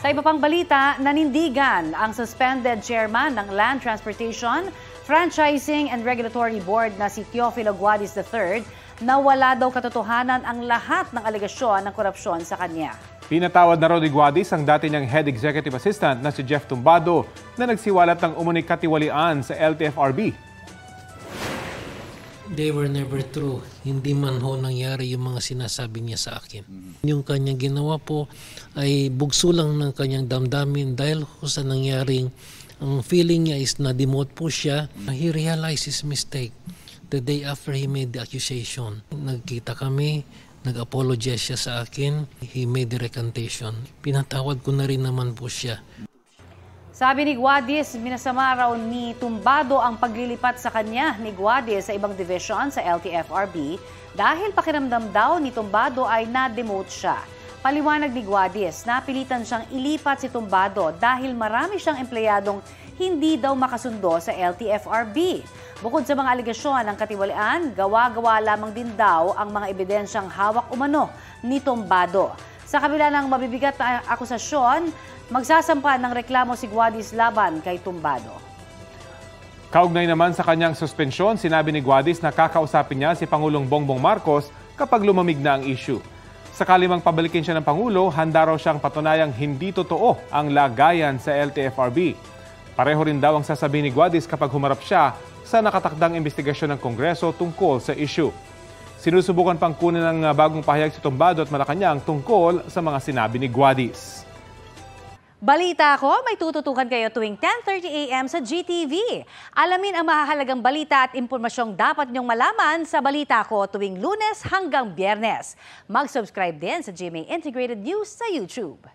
Sa iba pang balita, nanindigan ang suspended chairman ng Land Transportation, Franchising and Regulatory Board na si Teofilo Guadis III na wala daw katotohanan ang lahat ng alegasyon ng korupsyon sa kanya. Pinatawad na raw ni Guadis ang dati niyang head executive assistant na si Jeff Tumbado na nagsiwalat ng umuning katiwalian sa LTFRB. They were never true. Hindi man ho nangyari yung mga sinasabi niya sa akin. Yung kanyang ginawa po ay bugso lang ng kanyang damdamin dahil ho sa nangyaring ang feeling niya is na-demote po siya. He realized his mistake the day after he made the accusation. Nagkita kami, nag-apologize siya sa akin. He made the recantation. Pinatawad ko na rin naman po siya. Sabi ni Guadis, minasama raw ni Tumbado ang paglilipat sa kanya ni Guadis sa ibang division sa LTFRB dahil pakiramdam daw ni Tumbado ay na-demote siya. Paliwanag ni Guadis, napilitan siyang ilipat si Tumbado dahil marami siyang empleyadong hindi daw makasundo sa LTFRB. Bukod sa mga alegasyon ng katiwalian, gawa-gawa lamang din daw ang mga ebidensyang hawak umano ni Tumbado. Sa kabila ng mabibigat na akusasyon, magsasampa ng reklamo si Guadis laban kay Tumbado. Kaugnay naman sa kanyang suspensyon, sinabi ni Guadis na kakausapin niya si Pangulong Bongbong Marcos kapag lumamig na ang issue. Sakali mang pabalikin siya ng Pangulo, handa raw siyang patunayang hindi totoo ang lagayan sa LTFRB. Pareho rin daw ang sasabihin ni Guadis kapag humarap siya sa nakatakdang investigasyon ng Kongreso tungkol sa issue. Sinusubukan pang kunin ng bagong pahayag si Tumbado at Malacanang tungkol sa mga sinabi ni Guadis. Balita ko, may tututukan kayo tuwing 10:30 a.m. sa GTV. Alamin ang mahahalagang balita at impormasyong dapat niyong malaman sa Balita Ko tuwing Lunes hanggang Biyernes. Mag-subscribe din sa GMA Integrated News sa YouTube.